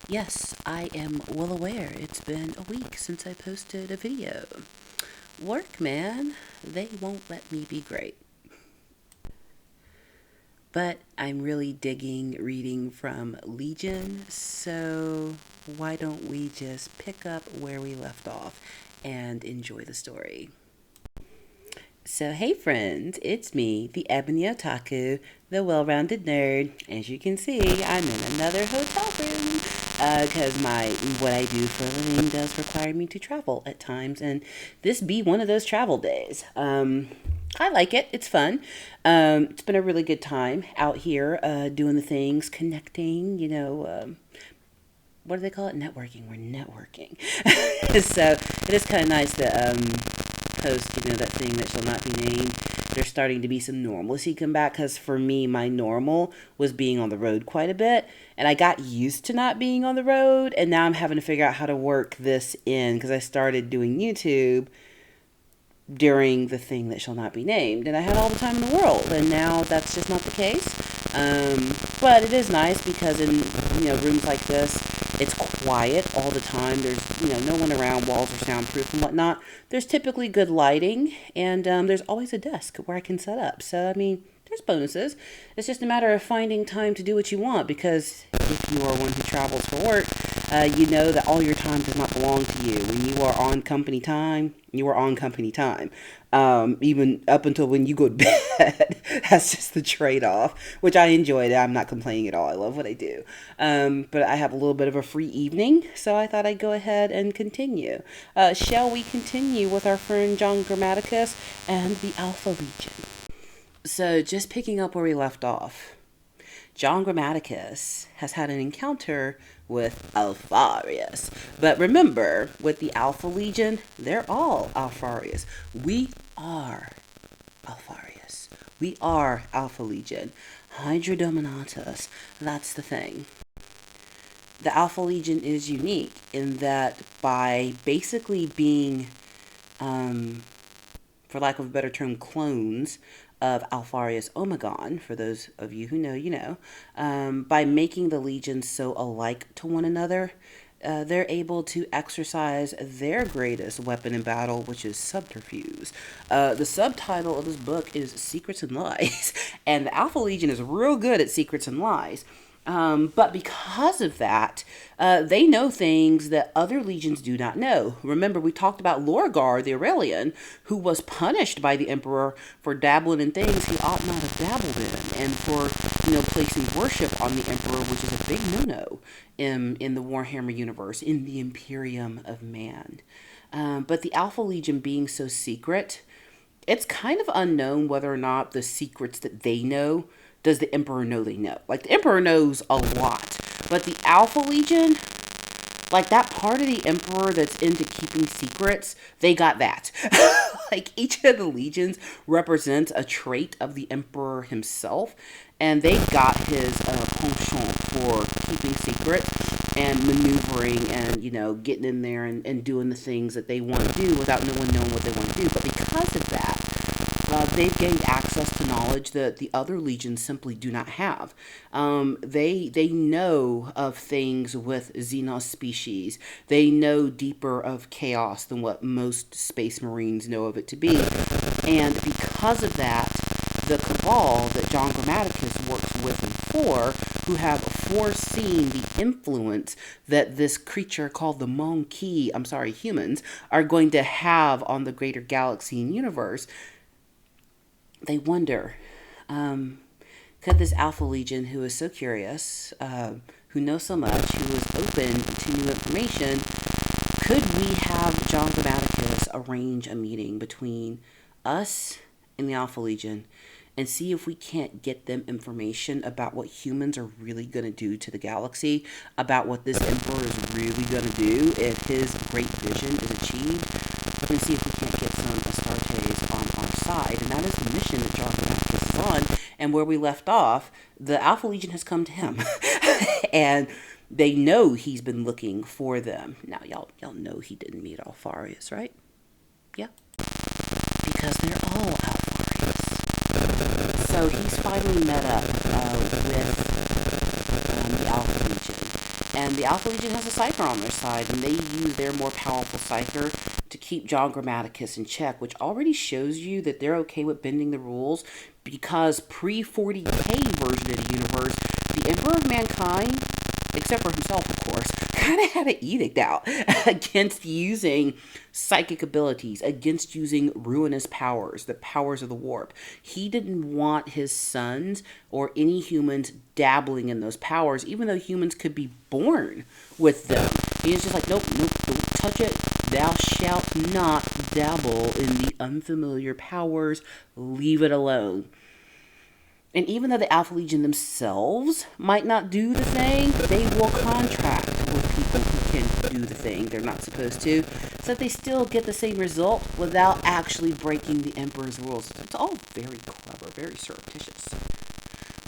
Yes, I am well aware it's been a week since I posted a video. Work, man, they won't let me be great. But I'm really digging reading from Legion, so why don't we just pick up where we left off and enjoy the story? So, hey friends, it's me, the Ebony Otaku, the well rounded nerd. As you can see, I'm in another hotel room because my what I do for a living does require me to travel at times, and this be one of those travel days. I like it, it's fun. It's been a really good time out here doing the things, connecting, what do they call it? Networking. We're networking. So it is kind of nice to post, that thing that shall not be named. There's starting to be some normalcy come back because for me, my normal was being on the road quite a bit. And I got used to not being on the road. And now I'm having to figure out how to work this in because I started doing YouTube during the thing that shall not be named. And I had all the time in the world. And now that's just not the case. But it is nice because in, rooms like this, it's quiet all the time. There's, no one around, walls are soundproof and whatnot. There's typically good lighting, and there's always a desk where I can set up. So, I mean, there's bonuses. It's just a matter of finding time to do what you want because if you are one who travels for work, you know that all your time does not belong to you. When you are on company time, you are on company time. Even up until when you go to bed. That's just the trade-off, which I enjoyed. I'm not complaining at all. I love what I do. But I have a little bit of a free evening, so I thought I'd go ahead and continue. Shall we continue with our friend John Grammaticus and the Alpha Legion? So just picking up where we left off. John Grammaticus has had an encounter with Alpharius. But remember, with the Alpha Legion, they're all Alpharius. We are Alpharius. We are Alpha Legion. Hydra Dominatus. That's the thing. The Alpha Legion is unique in that by basically being, for lack of a better term, clones of Alpharius Omegon, for those of you who know, you know, by making the legions so alike to one another, they're able to exercise their greatest weapon in battle, which is subterfuge. The subtitle of this book is Secrets and Lies, and the Alpha Legion is real good at secrets and lies. But because of that, they know things that other legions do not know. Remember, we talked about Lorgar, the Aurelian, who was punished by the Emperor for dabbling in things he ought not have dabbled in, and for, placing worship on the Emperor, which is a big no-no in the Warhammer universe, in the Imperium of Man. But the Alpha Legion being so secret, it's kind of unknown whether or not the secrets that they know does the Emperor know they know. Like, the Emperor knows a lot, but the Alpha Legion, like that part of the Emperor that's into keeping secrets, they got that. Like, each of the legions represents a trait of the Emperor himself, and they got his penchant for keeping secrets and maneuvering and, getting in there and doing the things that they want to do without no one knowing what they want to do. But because of that, they've gained access to knowledge that the other legions simply do not have. They know of things with Xenos species. They know deeper of chaos than what most space marines know of it to be. And because of that, the cabal that John Grammaticus works with and for, who have foreseen the influence that this creature called the humans, are going to have on the greater galaxy and universe, they wonder, could this Alpha Legion, who is so curious, who knows so much, who is open to new information, could we have John Grammaticus arrange a meeting between us and the Alpha Legion and see if we can't get them information about what humans are really going to do to the galaxy, about what this Emperor is really going to do if his great vision is achieved, and see if we can't get some Astartes on our side. And that is the mission that John Grammaticus is on. And where we left off, the Alpha Legion has come to him. And they know he's been looking for them. Now, y'all know he didn't meet Alpharius, right? Yeah. Because they're all Alpharius. So he's finally met up with the Alpha Legion. And the Alpha Legion has a psyker on their side, and they use their more powerful psyker to keep John Grammaticus in check, which already shows you that they're okay with bending the rules, because pre-40K version of the universe, the Emperor of Mankind, except for himself, of course, kind of had an edict out against using psychic abilities, against using ruinous powers, the powers of the warp. He didn't want his sons or any humans dabbling in those powers, even though humans could be born with them. He was just like, nope, nope, don't touch it. Thou shalt not dabble in the unfamiliar powers. Leave it alone. And even though the Alpha Legion themselves might not do the thing, they will contract with people who can do the thing they're not supposed to, so that they still get the same result without actually breaking the Emperor's rules. It's all very clever, very surreptitious.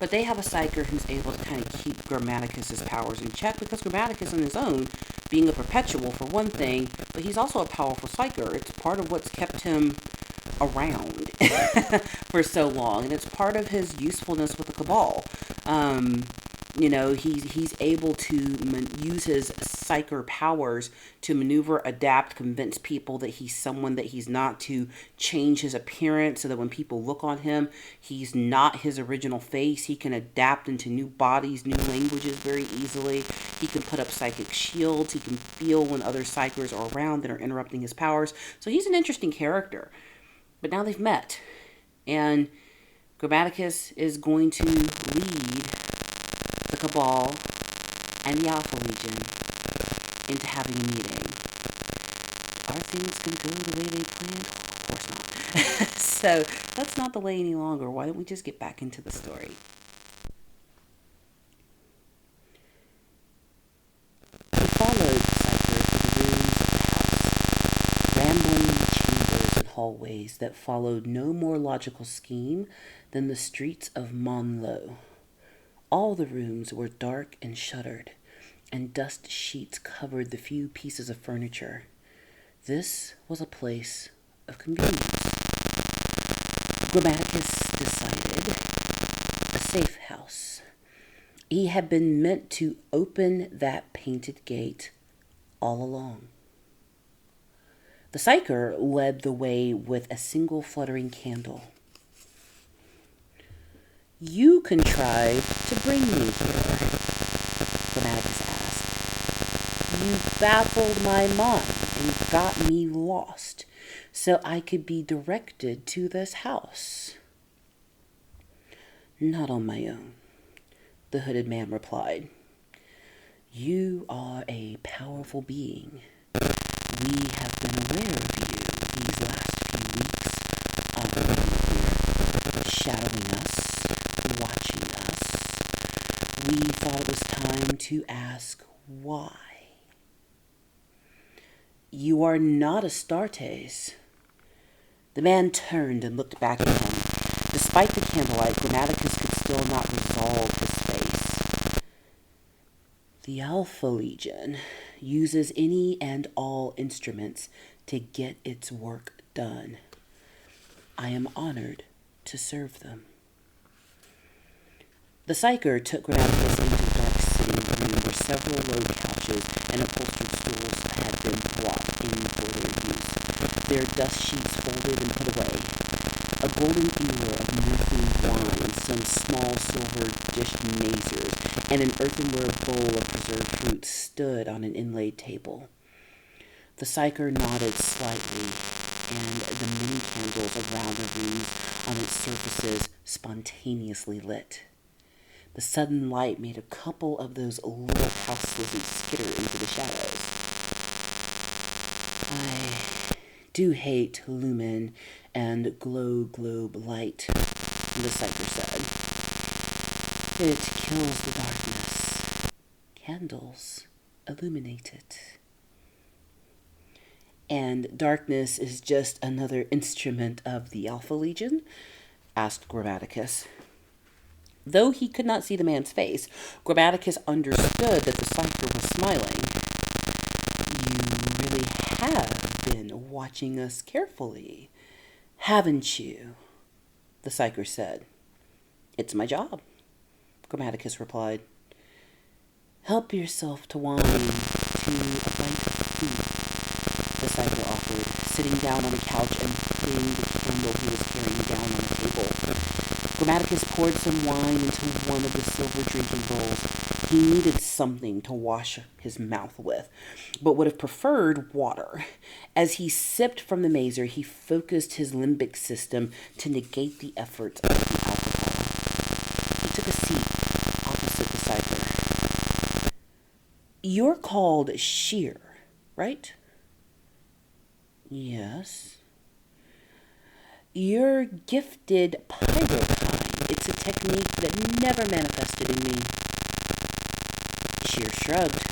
But they have a psyker who's able to kind of keep Grammaticus's powers in check, because Grammaticus on his own, being a perpetual for one thing, but he's also a powerful psyker. It's part of what's kept him around for so long, and it's part of his usefulness with the Cabal. He's able to use his psyker powers to maneuver, adapt, convince people that he's someone that he's not, to change his appearance so that when people look on him, he's not his original face. He can adapt into new bodies, new languages very easily. He can put up psychic shields. He can feel when other psychers are around that are interrupting his powers. So he's an interesting character. But now they've met, and Grammaticus is going to lead the Cabal and the Alpha Legion into having a meeting. Are things going to go the way they planned? Of course not. So let's not delay any longer. Why don't we just get back into the story? We followed the psyker to the rooms of the house, rambling chambers and hallways that followed no more logical scheme than the streets of Monlo. All the rooms were dark and shuttered, and dust sheets covered the few pieces of furniture. This was a place of convenience. Grammaticus decided a safe house. He had been meant to open that painted gate all along. The psyker led the way with a single fluttering candle. You contrived to bring me here, Grammaticus asked. You baffled my mind and got me lost, so I could be directed to this house. Not on my own, the hooded man replied. You are a powerful being. We have been aware of you these last few weeks, operating here, shadowing us, watching us. We thought it was time to ask why. You are not Astartes. The man turned and looked back at him. Despite the candlelight, Grammaticus could still not resolve his face. The Alpha Legion uses any and all instruments to get its work done. I am honored to serve them. The psyker took Grammaticus into a dark sitting room where several low couches and upholstered stools had been brought in for their use, their dust sheets folded and put away. A golden ewer of new wine, some small silver dish mazers, and an earthenware bowl of preserved fruit stood on an inlaid table. The psyker nodded slightly, and the many candles around the rooms on its surfaces spontaneously lit. The sudden light made a couple of those little house lizards skitter into the shadows. I do hate lumen and glow globe light, the psyker said. It kills the darkness. Candles illuminate it. And darkness is just another instrument of the Alpha Legion? Asked Grammaticus. Though he could not see the man's face, Grammaticus understood that the psyker was smiling. You really have been watching us carefully, haven't you? The psyker said. It's my job, Grammaticus replied. Help yourself to wine, to a bite of food, the cipher offered, sitting down on a couch and putting the candle he was carrying down on a table. Grammaticus poured some wine into one of the silver drinking bowls. He needed something to wash his mouth with, but would have preferred water. As he sipped from the mazer, he focused his limbic system to negate the efforts of the alcohol. He took a seat opposite the cipher. You're called sheer, right? Yes. You're gifted pyrotime. It's a technique that never manifested in me. Sheer shrugged.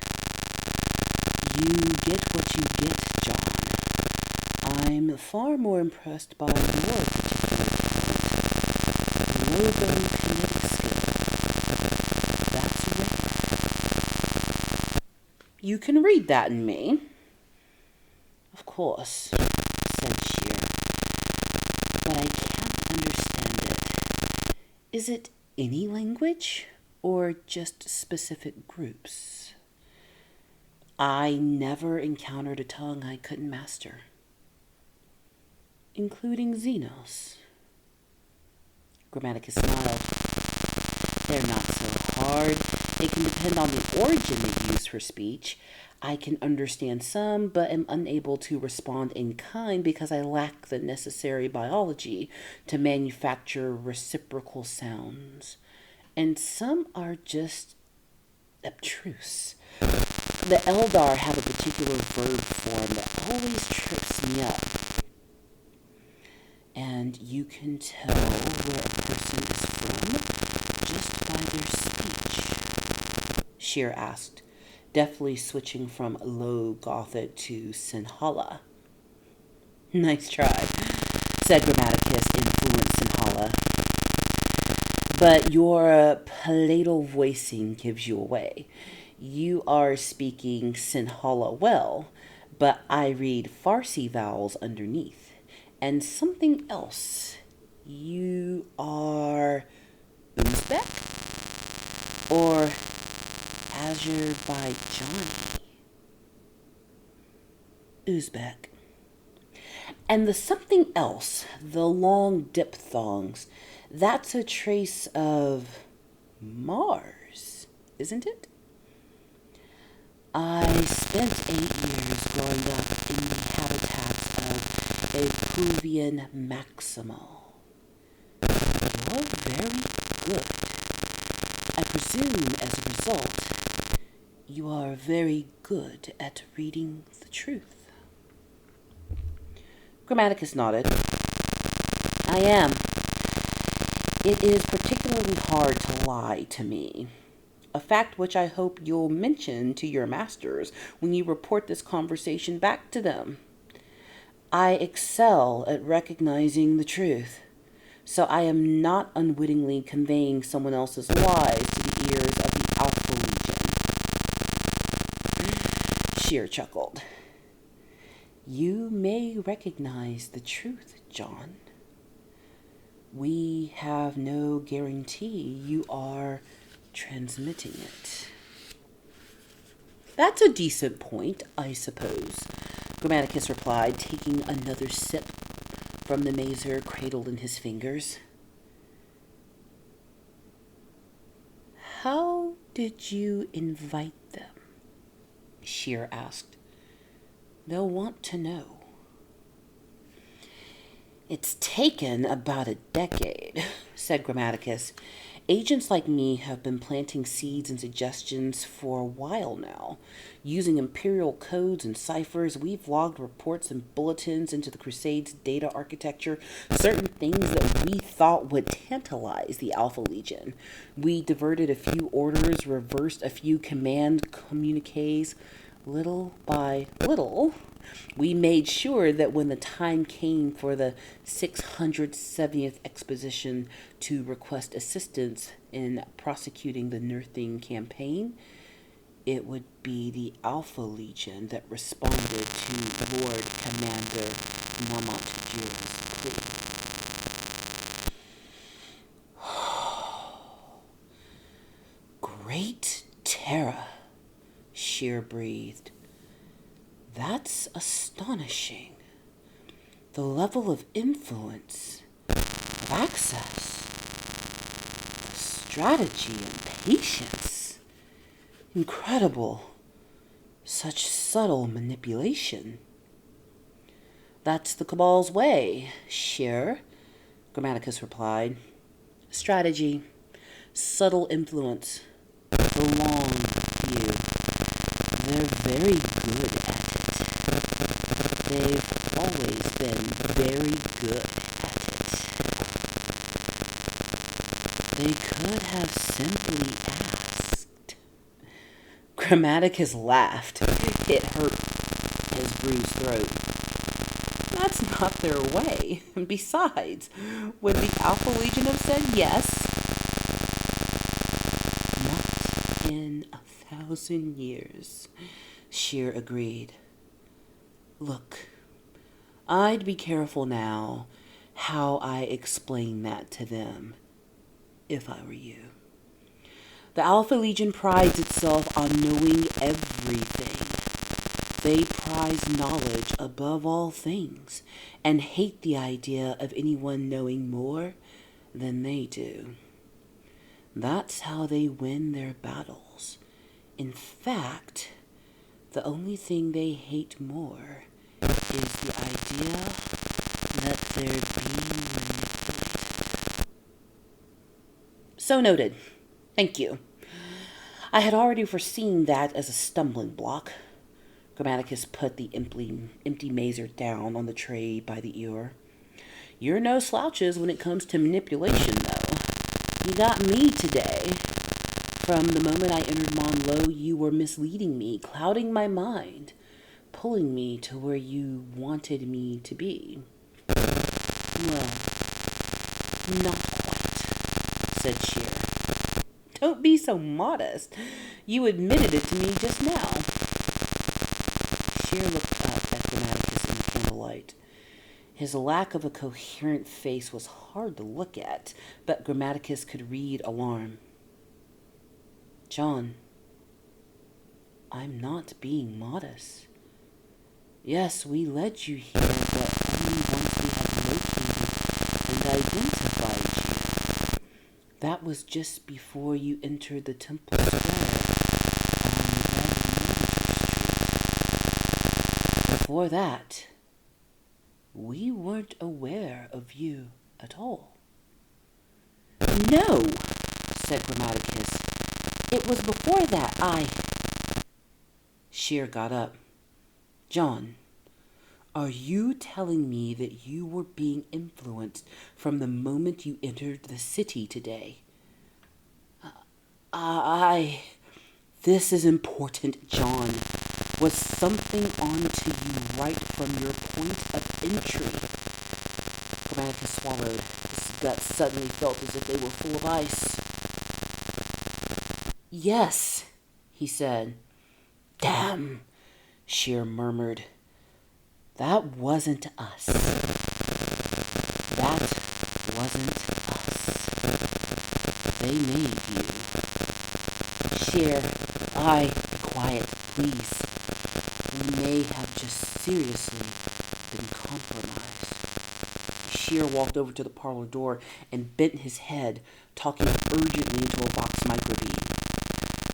You get what you get, John. I'm far more impressed by your particular talent. Logokinetic skill. That's rare. You can read that in me. Of course, said Sheer, but I can't understand it. Is it any language or just specific groups? I never encountered a tongue I couldn't master, including Xenos. Grammaticus smiled. They're not so hard. It can depend on the origin they use for speech. I can understand some, but am unable to respond in kind because I lack the necessary biology to manufacture reciprocal sounds. And some are just abstruse. The Eldar have a particular verb form that always trips me up. And you can tell where a person is from just by their speech? Sheer asked, deftly switching from Low Gothic to Sinhala. Nice try, said Grammaticus in fluent Sinhala. But your palatal voicing gives you away. You are speaking Sinhala well, but I read Farsi vowels underneath. And something else. You are Uzbek? Or Azerbaijani? Uzbek. And the something else, the long diphthongs, that's a trace of Mars, isn't it? I spent 8 years growing up in the habitats of a Peruvian Maximal. You're very good. I presume as a result, you are very good at reading the truth. Grammaticus nodded. I am. It is particularly hard to lie to me. A fact which I hope you'll mention to your masters when you report this conversation back to them. I excel at recognizing the truth, so I am not unwittingly conveying someone else's lies to the ears of the Alpha Legion. Sheer chuckled. You may recognize the truth, John. We have no guarantee you are transmitting it. That's a decent point, I suppose, Grammaticus replied, taking another sip from the mazer cradled in his fingers. How did you invite them? Sheer asked. They'll want to know. It's taken about a decade, said Grammaticus. Agents like me have been planting seeds and suggestions for a while now. Using imperial codes and ciphers, we've logged reports and bulletins into the Crusade's data architecture, certain things that we thought would tantalize the Alpha Legion. We diverted a few orders, reversed a few command communiques. Little by little, we made sure that when the time came for the 670th Exposition to request assistance in prosecuting the Nurthing campaign, it would be the Alpha Legion that responded to Lord Commander Namatjir's plea. Great Terra, Sheer breathed. That's astonishing. The level of influence, of access, of strategy and patience. Incredible. Such subtle manipulation. That's the Cabal's way, Sheer, Grammaticus replied. Strategy, subtle influence, the long view. They're very good at it. They've always been very good at it. They could have simply asked. Grammaticus laughed. It hurt his bruised throat. That's not their way. And besides, would the Alpha Legion have said yes? Not in 1,000 years, Sheer agreed. Look, I'd be careful now how I explain that to them, if I were you. The Alpha Legion prides itself on knowing everything. They prize knowledge above all things and hate the idea of anyone knowing more than they do. That's how they win their battles. In fact, the only thing they hate more is the idea that they're being manipulated. So noted. Thank you. I had already foreseen that as a stumbling block. Grammaticus put the empty mazer down on the tray by the ear. You're no slouches when it comes to manipulation, though. You got me today. From the moment I entered Monlo, you were misleading me, clouding my mind, pulling me to where you wanted me to be. Well, not quite, said Sheer. Don't be so modest. You admitted it to me just now. Sheer looked up at Grammaticus in the candlelight. His lack of a coherent face was hard to look at, but Grammaticus could read alarm. John, I'm not being modest. Yes, we led you here, but only once we had located and identified you. That was just before you entered the Temple Square on Red Street. Before that, we weren't aware of you at all. No, said Grammaticus. It was before that Sheer got up. John, are you telling me that you were being influenced from the moment you entered the city today? This is important, John. Was something on to you right from your point of entry? Grammaticus swallowed. His guts suddenly felt as if they were full of ice. Yes, he said. Damn, Sheer murmured. That wasn't us. That wasn't us. They made you. Sheer, be quiet, please. We may have just seriously been compromised. Sheer walked over to the parlor door and bent his head, talking urgently into a Vox microbead.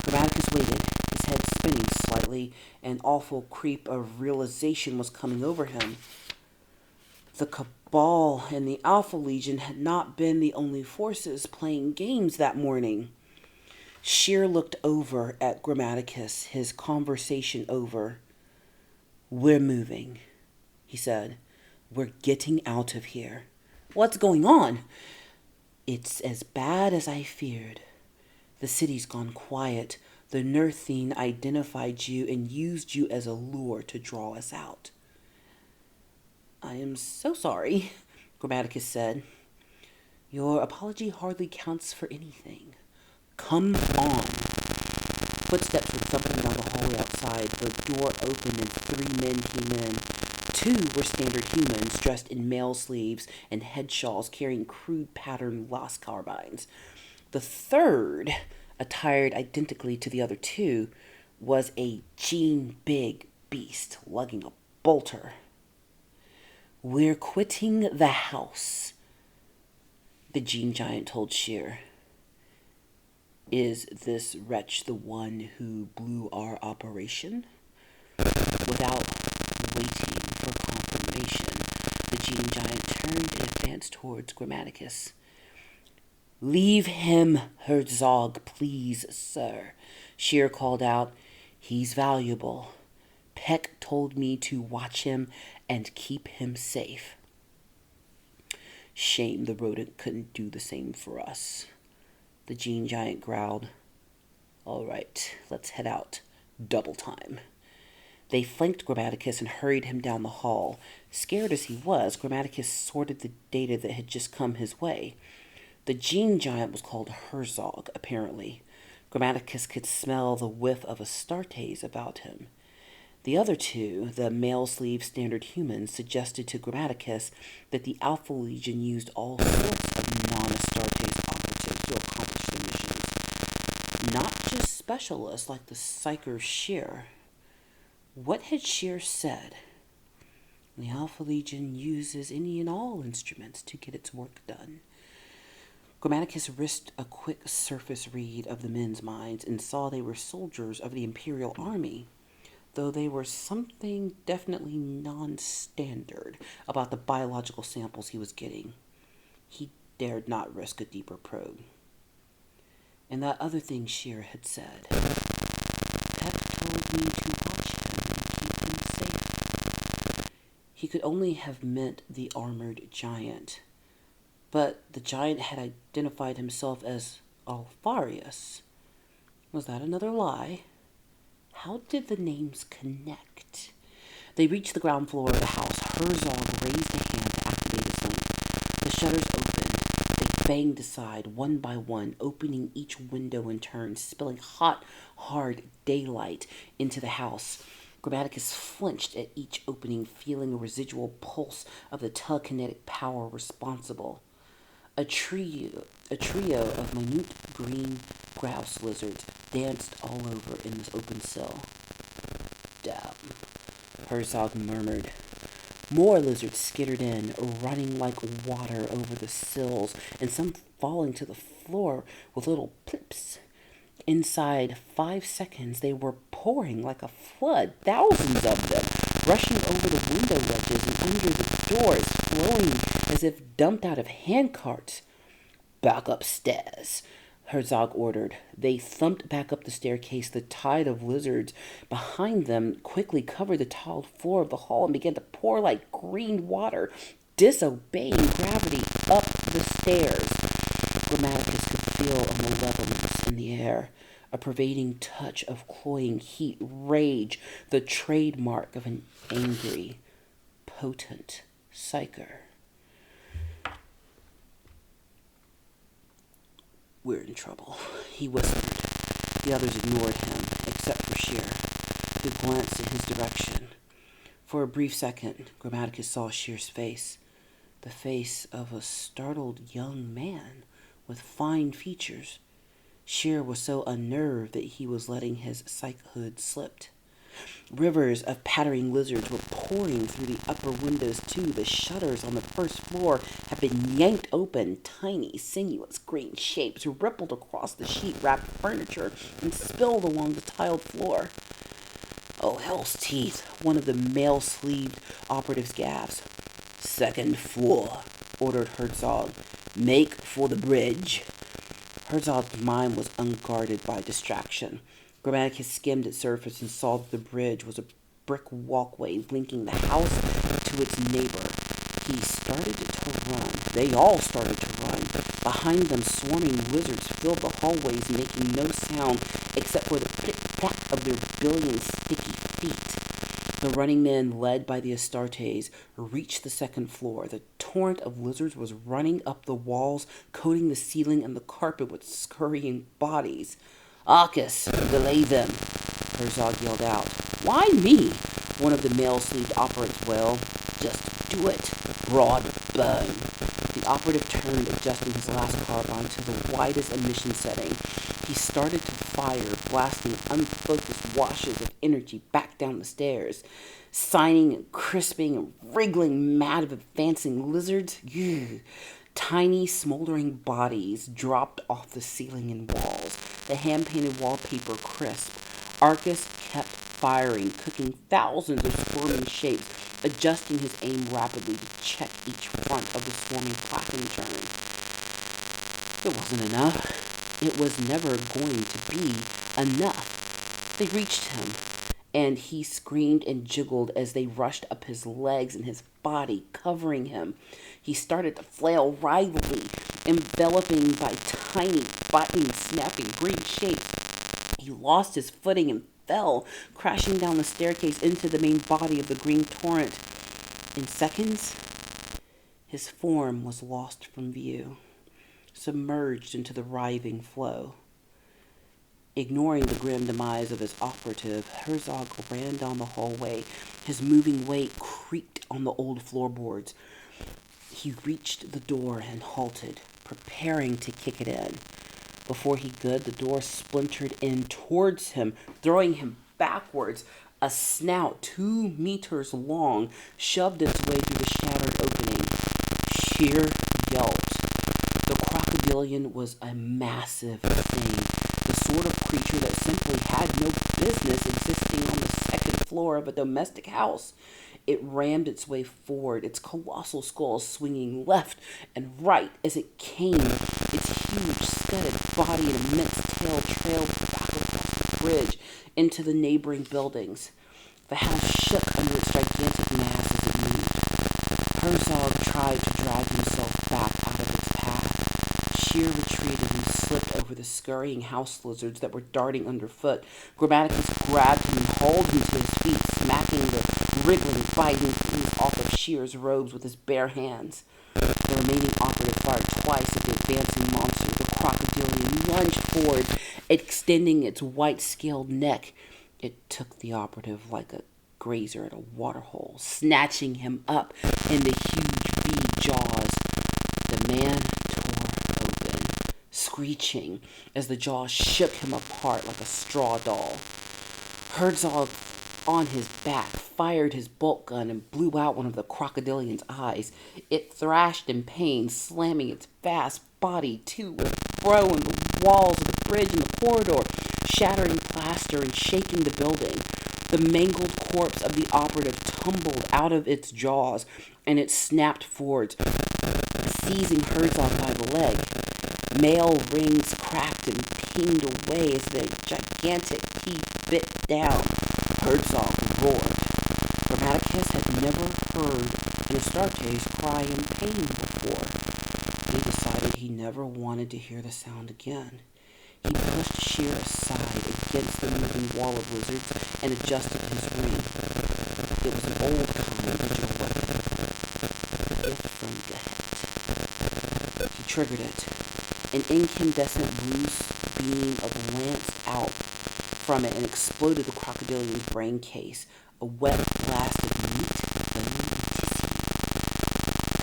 Grammaticus waited, his head spinning slightly. An awful creep of realization was coming over him. The Cabal and the Alpha Legion had not been the only forces playing games that morning. Sheer looked over at Grammaticus, his conversation over. We're moving, he said. We're getting out of here. What's going on? It's as bad as I feared. The city's gone quiet. The Nerthine identified you and used you as a lure to draw us out. I am so sorry, Grammaticus said. Your apology hardly counts for anything. Come on. Footsteps were thumping down the hallway outside. The door opened and 3 men came in. 2 were standard humans dressed in mail sleeves and head shawls carrying crude patterned Las carbines. The third, attired identically to the other 2, was a gene big beast lugging a bolter. "We're quitting the house," the gene giant told Shear. "Is this wretch the one who blew our operation?" Without waiting for confirmation, the gene giant turned and advanced towards Grammaticus. "Leave him, Herzog, please, sir," Shear called out. "He's valuable. Peck told me to watch him and keep him safe." "Shame the rodent couldn't do the same for us," the gene giant growled. "All right, let's head out. Double time." They flanked Grammaticus and hurried him down the hall. Scared as he was, Grammaticus sorted the data that had just come his way. The gene giant was called Herzog, apparently. Grammaticus could smell the whiff of Astartes about him. The other two, the male-sleeve standard humans, suggested to Grammaticus that the Alpha Legion used all sorts of non-Astartes operatives to accomplish their missions. Not just specialists like the psyker Shear. What had Shear said? The Alpha Legion uses any and all instruments to get its work done. Grammaticus risked a quick surface read of the men's minds and saw they were soldiers of the Imperial Army, though they were something definitely non-standard about the biological samples he was getting. He dared not risk a deeper probe. And that other thing Shear had said. Peck told me to watch him and keep him safe. He could only have meant the armored giant. But the giant had identified himself as Alfarius. Was that another lie? How did the names connect? They reached the ground floor of the house. Herzog raised a hand to activate his link. The shutters opened. They banged aside one by one, opening each window in turn, spilling hot, hard daylight into the house. Grammaticus flinched at each opening, feeling a residual pulse of the telekinetic power responsible. A trio of minute green grouse lizards danced all over in this open sill. "Damn," Herzog murmured. More lizards skittered in, running like water over the sills, and some falling to the floor with little plips. Inside 5 seconds, they were pouring like a flood, thousands of them, rushing over the window ledges and under the doors, flowing as if dumped out of handcarts. "Back upstairs," Herzog ordered. They thumped back up the staircase. The tide of lizards behind them quickly covered the tiled floor of the hall and began to pour like green water, disobeying gravity up the stairs. Grammaticus could feel a malevolence in the air, a pervading touch of cloying heat, rage, the trademark of an angry, potent psyker. "We're in trouble," he whispered. The others ignored him, except for Shear, who glanced in his direction. For a brief second, Grammaticus saw Shear's face, the face of a startled young man with fine features. Shear was so unnerved that he was letting his psychhood slip. Rivers of pattering lizards were pouring through the upper windows, too. The shutters on the first floor had been yanked open. Tiny, sinuous green shapes rippled across the sheet-wrapped furniture and spilled along the tiled floor. "Oh, hell's teeth," one of the male-sleeved operatives gasped. "Second floor," ordered Herzog. "Make for the bridge." Herzog's mind was unguarded by distraction. Grammaticus skimmed its surface and saw that the bridge was a brick walkway linking the house to its neighbor. He started to run. They all started to run. Behind them, swarming lizards filled the hallways, making no sound except for the click-clack of their billion sticky feet. The running men, led by the Astartes, reached the second floor. The torrent of lizards was running up the walls, coating the ceiling and the carpet with scurrying bodies. "Arcus, delay them," Herzog yelled out. "Why me?" one of the male-sleeved operatives wailed. "Just do it. Broad burn." The operative turned, adjusting his last carbine to the widest emission setting. He started to fire, blasting unfocused washes of energy back down the stairs, signing and crisping and wriggling mad of advancing lizards. Ugh. Tiny, smoldering bodies dropped off the ceiling and walls, the hand-painted wallpaper crisp. Arcus kept firing, cooking thousands of squirming shapes, adjusting his aim rapidly to check each front of the swarming platinum turn. It wasn't enough. It was never going to be enough. They reached him, and he screamed and jiggled as they rushed up his legs and his body, covering him. He started to flail wildly, enveloping by tiny, biting, snapping green shapes. He lost his footing and fell, crashing down the staircase into the main body of the green torrent. In seconds, his form was lost from view, submerged into the writhing flow. Ignoring the grim demise of his operative, Herzog ran down the hallway. His moving weight creaked on the old floorboards. He reached the door and halted, preparing to kick it in. Before he could, the door splintered in towards him, throwing him backwards. A snout 2 meters long shoved its way through the shattered opening. Sheer yelped. The crocodilian was a massive thing, the sort of creature that simply had no business existing on the second floor of a domestic house. It rammed its way forward, its colossal skull swinging left and right as it came. Its huge, scudded body and immense tail trailed back across the bridge into the neighboring buildings. The house shook under its gigantic mass as it moved. Herzog tried to drag himself back out of its path. Sheer retreated and slipped over the scurrying house lizards that were darting underfoot. Grammaticus grabbed him and hauled him to his feet, smacking the wriggling, biting things off of Shear's robes with his bare hands. The remaining operative fired twice at the advancing monster. The crocodilian lunged forward, extending its white-scaled neck. It took the operative like a grazer at a waterhole, snatching him up in the huge V jaws. The man tore open, screeching as the jaws shook him apart like a straw doll. Herzog, on his back, fired his bolt gun and blew out one of the crocodilian's eyes. It thrashed in pain, slamming its vast body to and fro in the walls of the bridge and the corridor, shattering plaster and shaking the building. The mangled corpse of the operative tumbled out of its jaws, and it snapped forwards, seizing Herzog by the leg. Mail rings cracked and pinged away as the gigantic teeth bit down. Herzog roared. Grammaticus had never heard an Astartes cry in pain before. He decided he never wanted to hear the sound again. He pushed Shear aside against the moving wall of lizards and adjusted his ring. It was an old kind digital weapon, a gift from Gehet. He triggered it. An incandescent blue beam of lanced out from it and exploded the crocodilian's brain case. A wet blast of meat, bone, and tissue.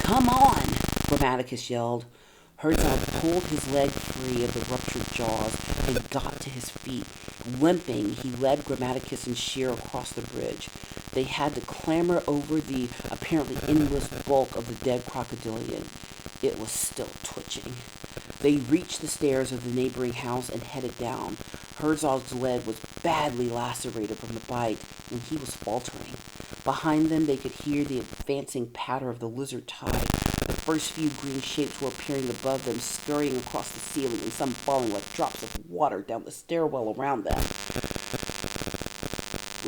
"Come on!" Grammaticus yelled. Herzog pulled his leg free of the ruptured jaws and got to his feet. Limping, he led Grammaticus and Shear across the bridge. They had to clamber over the apparently endless bulk of the dead crocodilian. It was still twitching. They reached the stairs of the neighboring house and headed down. Herzog's leg was badly lacerated from the bite, and he was faltering. Behind them, they could hear the advancing patter of the lizard tide. The first few green shapes were appearing above them, scurrying across the ceiling, and some falling like drops of water down the stairwell around them.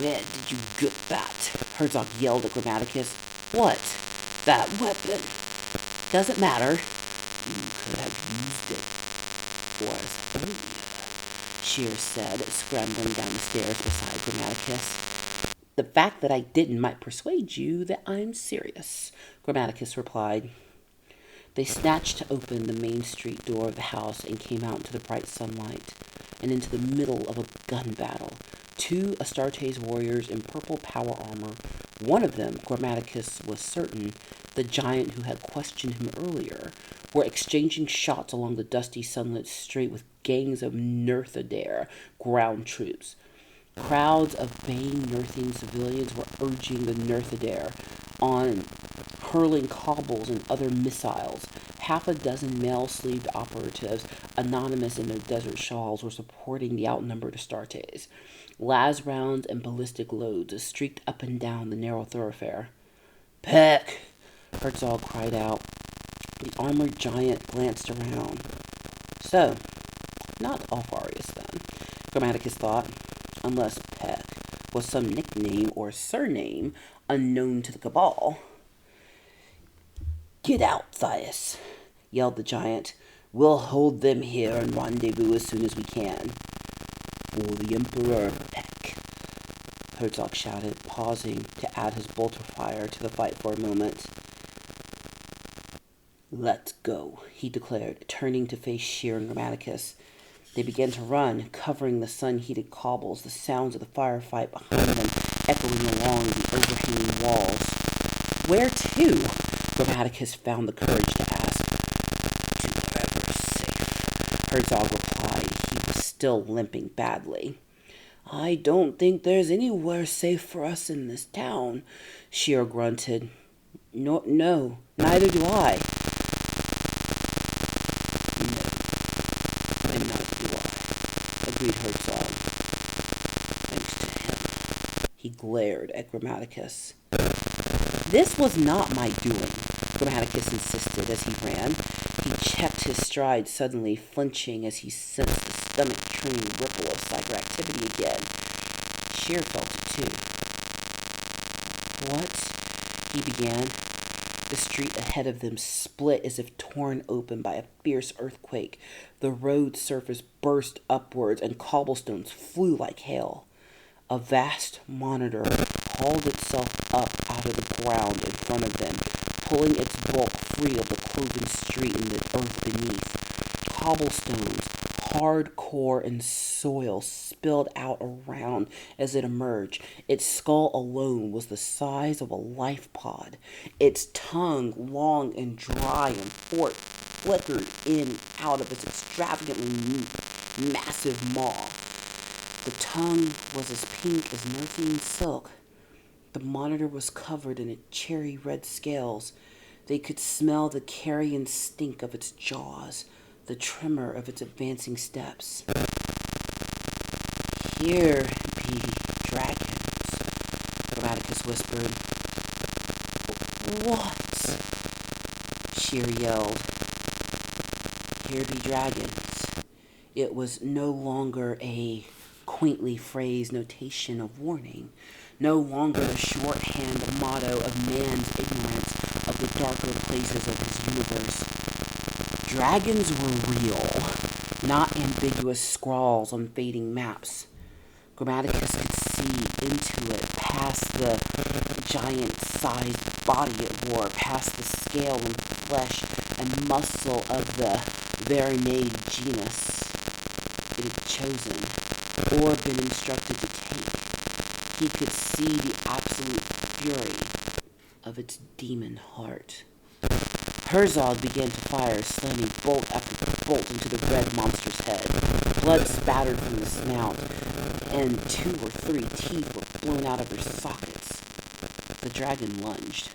"Where did you get that?" Herzog yelled at Grammaticus. "What? That weapon?" "Doesn't matter." "You could have used it for us earlier," Shear said, scrambling down the stairs beside Grammaticus. "The fact that I didn't might persuade you that I'm serious," Grammaticus replied. They snatched open the main street door of the house and came out into the bright sunlight and into the middle of a gun battle. 2 Astartes warriors in purple power armor. One of them, Grammaticus was certain, The giant who had questioned him earlier were exchanging shots along the dusty sunlit street with gangs of Nerthadare ground troops. Crowds of baying Nerthian civilians were urging the Nerthadare on, hurling cobbles and other missiles. Half a dozen male-sleeved operatives, anonymous in their desert shawls, were supporting the outnumbered Astartes. Las rounds and ballistic loads streaked up and down the narrow thoroughfare. Peck! Herzog cried out. The armored giant glanced around. So, not Alfarius then, Grammaticus thought, unless Peck was some nickname or surname unknown to the Cabal. Get out, Thias, yelled the giant. We'll hold them here and rendezvous as soon as we can. For the Emperor, Peck, Herzog shouted, pausing to add his bolter fire to the fight for a moment. Let's go, he declared, turning to face Sheer and Grammaticus. They began to run, covering the sun-heated cobbles, the sounds of the firefight behind them echoing along the overhanging walls. Where to? Grammaticus found the courage to ask. To wherever's safe, Herzog replied. He was still limping badly. I don't think there's anywhere safe for us in this town, Sheer grunted. No, neither do I. No, and neither do I, agreed Herzog. Thanks to him. He glared at Grammaticus. This was not my doing, Grammaticus insisted as he ran. He checked his stride suddenly, flinching as he sensed the stomach-churning ripple of psychoactivity again. Sheer felt it too. What? He began. The street ahead of them split as if torn open by a fierce earthquake. The road surface burst upwards and cobblestones flew like hail. A vast monitor hauled itself up out of the ground in front of them, pulling its bulk free of the cloven street and the earth beneath. Cobblestones, hard core and soil spilled out around as it emerged. Its skull alone was the size of a life pod. Its tongue, long and dry and forked, flickered in out of its extravagantly massive maw. The tongue was as pink as Nerthian silk. The monitor was covered in cherry red scales. They could smell the carrion stink of its jaws, the tremor of its advancing steps. Here be dragons, Grammaticus whispered. What? Sheer yelled. Here be dragons. It was no longer a quaintly phrased notation of warning, no longer the shorthand motto of man's ignorance of the darker places of his universe. Dragons were real, not ambiguous scrawls on fading maps. Grammaticus could see into it, past the giant-sized body it wore, past the scale and flesh and muscle of the Veronade genus it had chosen, or been instructed to take. He could see the absolute fury of its demon heart. Herzog began to fire, slamming bolt after bolt into the red monster's head. Blood spattered from the snout, and 2 or 3 teeth were blown out of her sockets. The dragon lunged.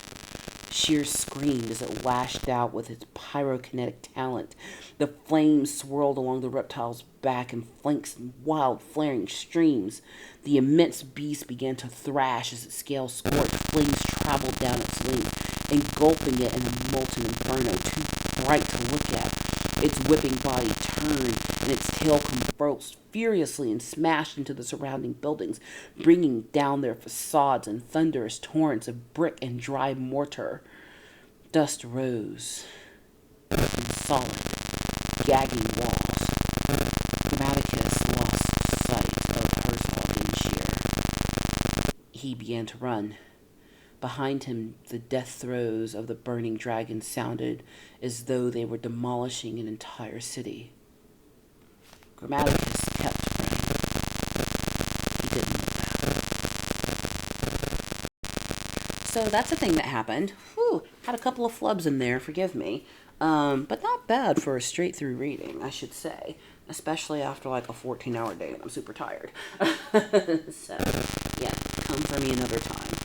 Sheer screamed as it lashed out with its pyrokinetic talent. The flames swirled along the reptile's back and flanks in wild, flaring streams. The immense beast began to thrash as its scales scorched. Flames traveled down its length, engulfing it in a molten inferno, too bright to look at. Its whipping body turned, and its tail convulsed furiously and smashed into the surrounding buildings, bringing down their facades in thunderous torrents of brick and dry mortar. Dust rose in solid, gagging walls. Grammaticus lost sight of Herzog and Sheer. He began to run. Behind him, the death throes of the burning dragon sounded as though they were demolishing an entire city. Grammaticus kept running. He didn't look back. so that's a thing that happened. Whew, had a couple of flubs in there, forgive me. But not bad for a straight through reading, I should say. Especially after like a 14-hour day and I'm super tired. So, yeah, come for me another time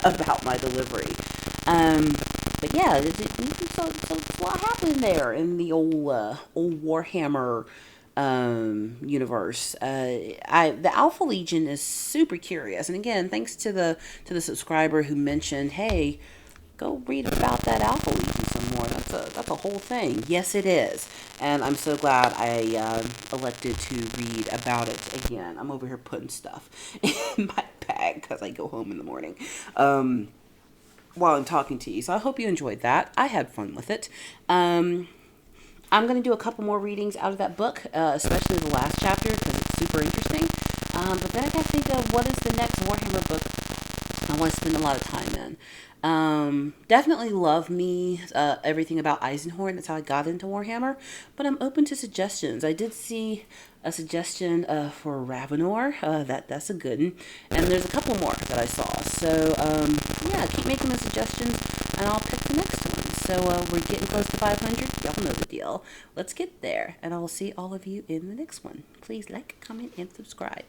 about my delivery. Um, but yeah, so a lot happened there in the old Warhammer universe. The Alpha Legion is super curious, and again, thanks to the subscriber who mentioned, hey, go read about that Alpha Legion some more. That's a whole thing. Yes, it is, and I'm so glad I elected to read about it again. I'm over here putting stuff in my bag because I go home in the morning. While I'm talking to you. So I hope you enjoyed that. I had fun with it. I'm going to do a couple more readings out of that book, especially the last chapter because it's super interesting. But then I got to think of what is the next Warhammer book I want to spend a lot of time in. Definitely love me everything about Eisenhorn. That's how I got into Warhammer. But I'm open to suggestions. I did see a suggestion for Ravenor. That's a good one. And there's a couple more that I saw. So yeah, keep making the suggestions, and I'll pick the next one. So we're getting close to 500. Y'all know the deal. Let's get there, and I will see all of you in the next one. Please like, comment, and subscribe.